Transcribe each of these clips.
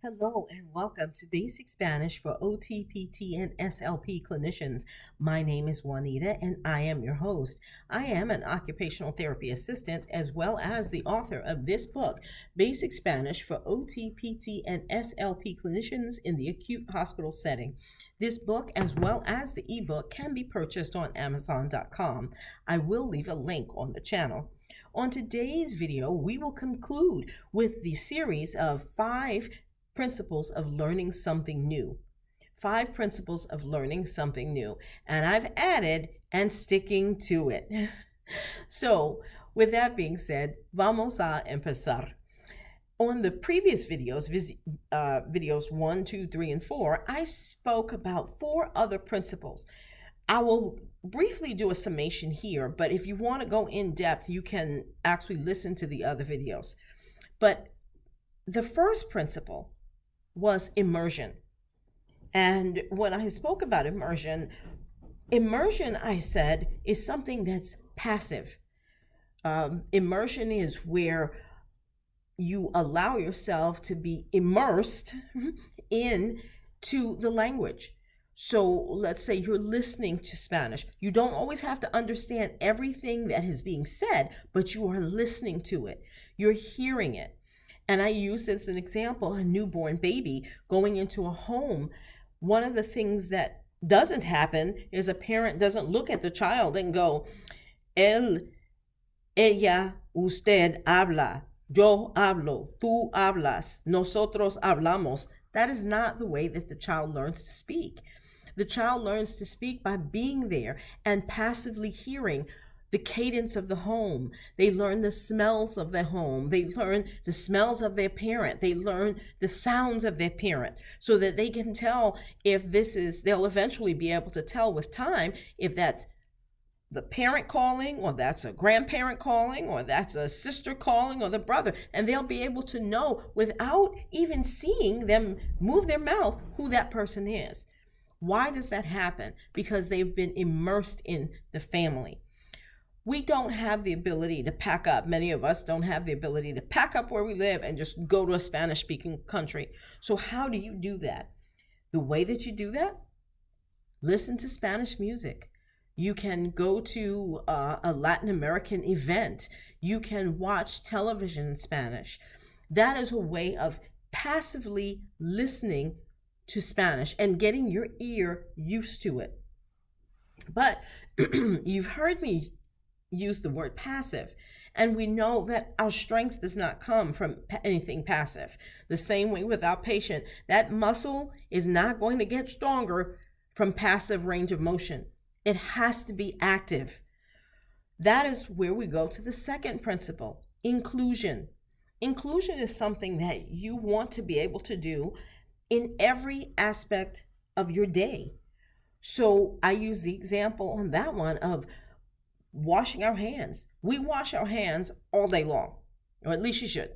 Hello and welcome to Basic Spanish for OTPT and SLP clinicians. My name is Juanita and I am your host. I am an occupational therapy assistant as well as the author of this book, Basic Spanish for OTPT and SLP clinicians in the acute hospital setting. This book, as well as the ebook, can be purchased on Amazon.com. I will leave a link on the channel. On today's video, we will conclude with the series of 5 principles of learning something new. 5 principles of learning something new. And I've added and sticking to it. So, with that being said, vamos a empezar. On the previous videos, videos 1, 2, 3, and 4, I spoke about 4 other principles. I will briefly do a summation here, but if you want to go in depth, you can actually listen to the other videos. But the first principle was immersion. And when I spoke about immersion, I said, is something that's passive. Immersion is where you allow yourself to be immersed into the language. So let's say you're listening to Spanish. You don't always have to understand everything that is being said, but you are listening to it. You're hearing it. And I use as an example a newborn baby going into a home. One of the things that doesn't happen is a parent doesn't look at the child and go, él, ella, usted habla, yo hablo, tú hablas, nosotros hablamos. That is not the way that the child learns to speak. The child learns to speak by being there and passively hearing the cadence of the home. They learn the smells of their home. They learn the smells of their parent. They learn the sounds of their parent so that they can tell if they'll eventually be able to tell with time if that's the parent calling, or that's a grandparent calling, or that's a sister calling, or the brother. And they'll be able to know without even seeing them move their mouth who that person is. Why does that happen? Because they've been immersed in the family. We don't have the ability to pack up. Many of us don't have the ability to pack up where we live and just go to a Spanish-speaking country. So how do you do that? The way that you do that? Listen to Spanish music. You can go to a Latin American event. You can watch television in Spanish. That is a way of passively listening to Spanish and getting your ear used to it. But you've heard me use the word passive, and we know that our strength does not come from anything passive. The same way with our patient, that muscle is not going to get stronger from passive range of motion. It has to be active. That is where we go to the second principle, inclusion. Inclusion is something that you want to be able to do in every aspect of your day. So I use the example on that one of washing our hands. We wash our hands all day long, or at least you should.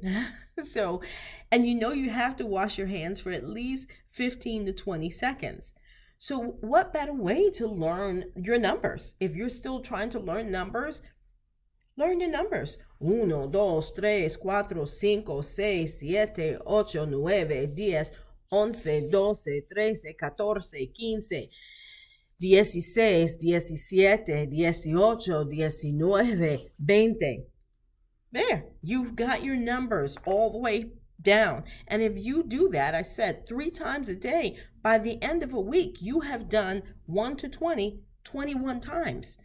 And you have to wash your hands for at least 15 to 20 seconds. So what better way to learn your numbers? If you're still trying to learn numbers, learn your numbers. 1, 2, 3, 4, 5, 6, 7, 8, 9, 10, 11, 12, 13, 14, 15, 16, 17, 18, 19, 20. There, you've got your numbers all the way down. And if you do that, I said 3 times a day, by the end of a week, you have done 1 to 20, 21 times.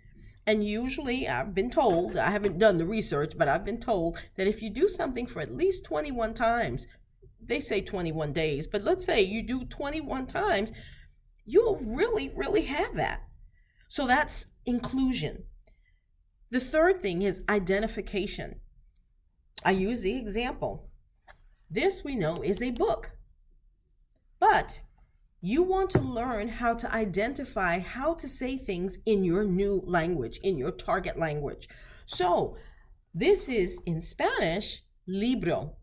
And usually I've been told, I haven't done the research, but I've been told that if you do something for at least 21 times, they say 21 days, but let's say you do 21 times, you'll really have that. So that's inclusion. The third thing is identification. I use the example. This we know is a book, but you want to learn how to identify how to say things in your new language, in your target language. So this is in Spanish, libro.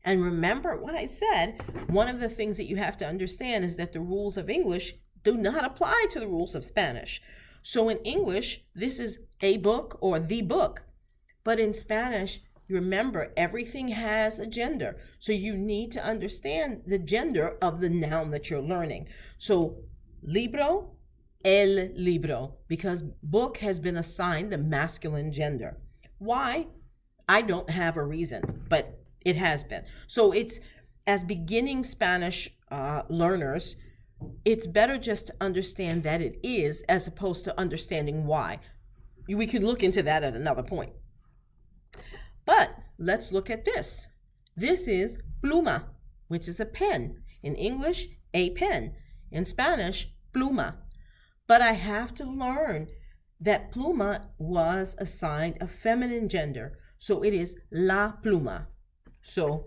And remember what I said, one of the things that you have to understand is that the rules of English do not apply to the rules of Spanish. So in English, this is a book or the book. But in Spanish, Remember, everything has a gender. So you need to understand the gender of the noun that you're learning. So libro, el libro, because book has been assigned the masculine gender. Why? I don't have a reason, but it has been. So it's, as beginning Spanish learners, it's better just to understand that it is, as opposed to understanding why. We could look into that at another point. But let's look at this. This is pluma, which is a pen. In English, a pen. In Spanish, pluma. But I have to learn that pluma was assigned a feminine gender. So it is la pluma. So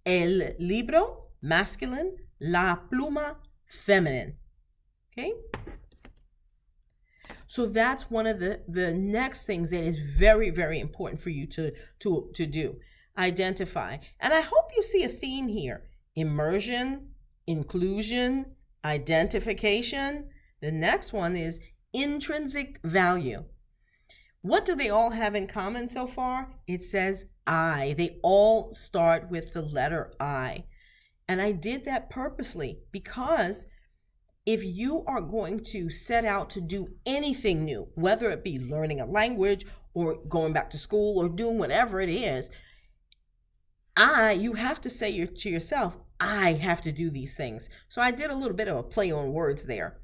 el libro, masculine, la pluma, feminine. Okay? So that's one of the next things that is very, very important for you to do. Identify. And I hope you see a theme here. Immersion, inclusion, identification. The next one is intrinsic value. What do they all have in common so far? It says I. They all start with the letter I. And I did that purposely because if you are going to set out to do anything new, whether it be learning a language or going back to school or doing whatever it is, you have to say to yourself, I have to do these things. So I did a little bit of a play on words there.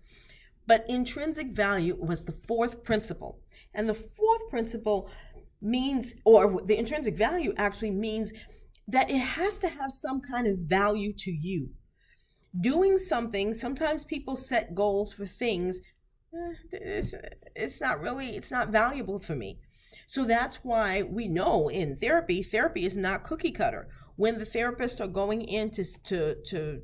But intrinsic value was the fourth principle. And the fourth principle means, or the intrinsic value actually means that it has to have some kind of value to you. Doing something, sometimes people set goals for things, it's not valuable for me. So that's why we know in therapy is not cookie cutter. When the therapists are going in to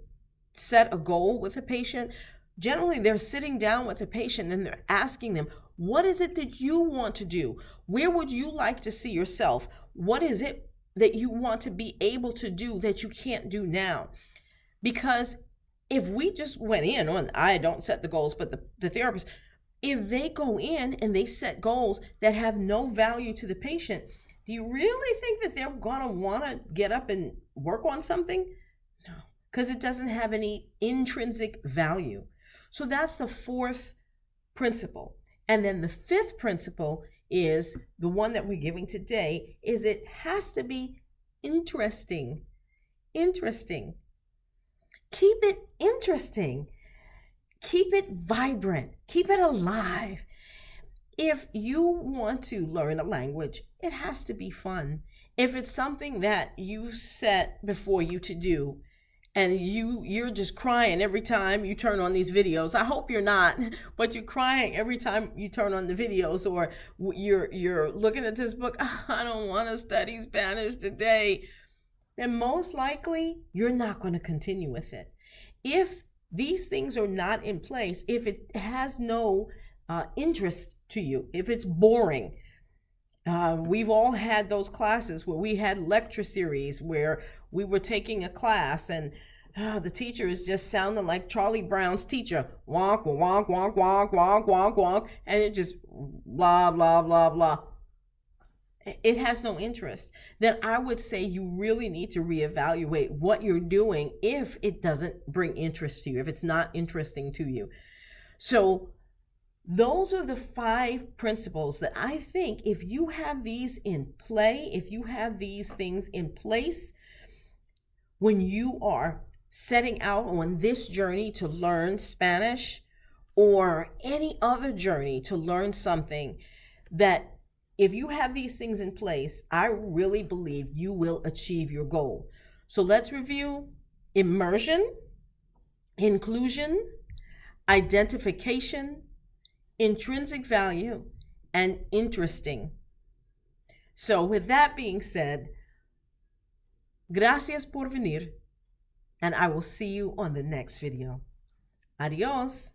set a goal with a patient, generally they're sitting down with the patient and they're asking them, what is it that you want to do? Where would you like to see yourself? What is it that you want to be able to do that you can't do now? Because if we just went in on, I don't set the goals, but the therapist, if they go in and they set goals that have no value to the patient, do you really think that they're going to want to get up and work on something? No, because it doesn't have any intrinsic value. So that's the fourth principle. And then the fifth principle is the one that we're giving today, is it has to be interesting. Interesting. Keep it interesting. Keep it vibrant. Keep it alive. If you want to learn a language, it has to be fun. If it's something that you set before you to do, and you're just crying every time you turn on these videos, I hope you're not, but you're crying every time you turn on the videos, or you're looking at this book, I don't want to study Spanish today, then most likely you're not going to continue with it. If these things are not in place, if it has no interest to you, if it's boring, we've all had those classes where we had lecture series where we were taking a class and the teacher is just sounding like Charlie Brown's teacher. Wonk, wonk, wonk, wonk, wonk, wonk, wonk. And it just blah, blah, blah, blah. It has no interest. Then I would say you really need to reevaluate what you're doing if it doesn't bring interest to you, if it's not interesting to you. So those are the 5 principles that I think if you have these in play, if you have these things in place, when you are setting out on this journey to learn Spanish or any other journey to learn something, that if you have these things in place, I really believe you will achieve your goal. So let's review: immersion, inclusion, identification, intrinsic value, and interesting. So with that being said, gracias por venir, and I will see you on the next video. Adios.